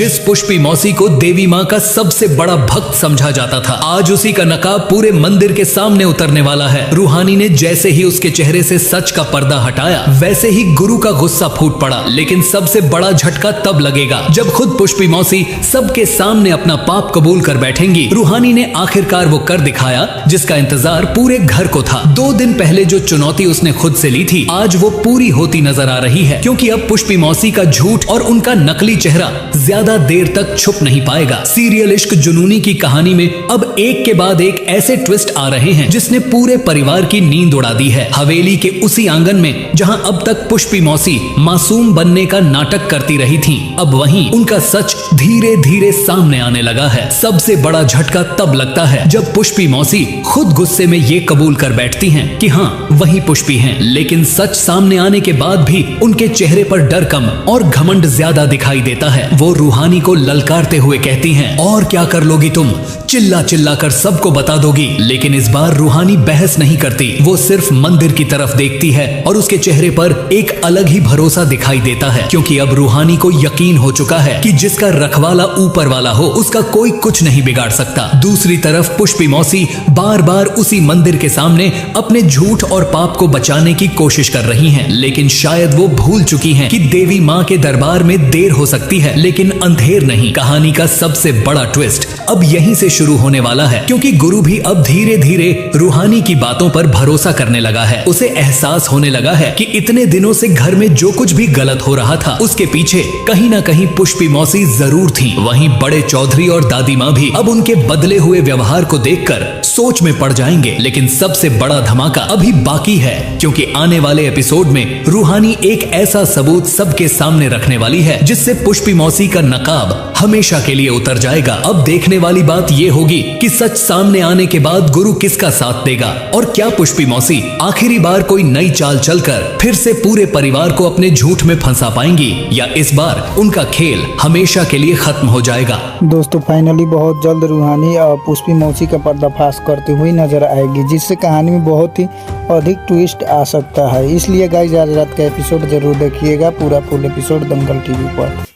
जिस पुष्पी मौसी को देवी माँ का सबसे बड़ा भक्त समझा जाता था, आज उसी का नकाब पूरे मंदिर के सामने उतरने वाला है। रूहानी ने जैसे ही उसके चेहरे से सच का पर्दा हटाया, वैसे ही गुरु का गुस्सा फूट पड़ा। लेकिन सबसे बड़ा झटका तब लगेगा जब खुद पुष्पी मौसी सबके सामने अपना पाप कबूल कर बैठेंगी। रूहानी ने आखिरकार वो कर दिखाया जिसका इंतजार पूरे घर को था। 2 दिन पहले जो चुनौती उसने खुद से ली थी, आज वो पूरी होती नजर आ रही है, क्योंकि अब पुष्पी मौसी का झूठ और उनका नकली चेहरा ज्यादा देर तक छुप नहीं पाएगा। सीरियल इश्क जुनूनी की कहानी में अब एक के बाद एक ऐसे ट्विस्ट आ रहे हैं जिसने पूरे परिवार की नींद उड़ा दी है। हवेली के उसी आंगन में जहां अब तक पुष्पी मौसी मासूम बनने का नाटक करती रही थी, अब वहीं उनका सच धीरे धीरे सामने आने लगा है। सबसे बड़ा झटका तब लगता है जब पुष्पी मौसी खुद गुस्से में ये कबूल कर बैठती हैं कि हाँ, वही पुष्पी हैं। लेकिन सच सामने आने के बाद भी उनके चेहरे पर डर कम और घमंड ज्यादा दिखाई देता है। वो रूहानी को ललकारते हुए कहती हैं, और क्या कर लोगी तुम, चिल्ला चिल्ला कर सबको बता दोगी। लेकिन इस बार रूहानी बहस नहीं करती, वो सिर्फ मंदिर की तरफ देखती है और उसके चेहरे पर एक अलग ही भरोसा दिखाई देता है, क्योंकि अब रूहानी को यकीन हो चुका है कि जिसका रखवाला ऊपर वाला हो, उसका कोई कुछ नहीं बिगाड़ सकता। दूसरी तरफ पुष्पी मौसी बार बार उसी मंदिर के सामने अपने झूठ और पाप को बचाने की कोशिश कर रही हैं, लेकिन शायद वो भूल चुकी हैं कि देवी माँ के दरबार में देर हो सकती है, लेकिन अंधेर नहीं। कहानी का सबसे बड़ा ट्विस्ट अब यहीं से शुरू होने वाला है, क्योंकि गुरु भी अब धीरे धीरे रूहानी की बातों पर भरोसा करने लगा है। उसे एहसास होने लगा है कि इतने दिनों से घर में जो कुछ भी गलत हो रहा था, उसके पीछे कहीं ना कहीं पुष्पी मौसी जरूर थी। वहीं बड़े चौधरी और दादी माँ भी अब उनके बदले हुए व्यवहार को देखकर सोच में पड़ जाएंगे। लेकिन सबसे बड़ा धमाका अभी बाकी है, क्योंकि आने वाले एपिसोड में रूहानी एक ऐसा सबूत सबके सामने रखने वाली है जिससे पुष्पी मौसी का नकाब हमेशा के लिए उतर जाएगा। अब देखने वाली बात ये होगी कि सच सामने आने के बाद गुरु किसका साथ देगा, और क्या पुष्पी मौसी आखिरी बार कोई नई चाल चलकर फिर से पूरे परिवार को अपने झूठ में फंसा पाएंगी, या इस बार उनका खेल हमेशा के लिए खत्म हो जाएगा। दोस्तों फाइनली बहुत जल्द रूहानी और पुष्पी मौसी का पर्दाफाश करती हुई नजर आएगी, जिससे कहानी में बहुत ही अधिक ट्विस्ट आ सकता है। इसलिए गाइस आज रात का एपिसोड जरूर देखिएगा, पूरा फुल एपिसोड दंगल टीवी पर।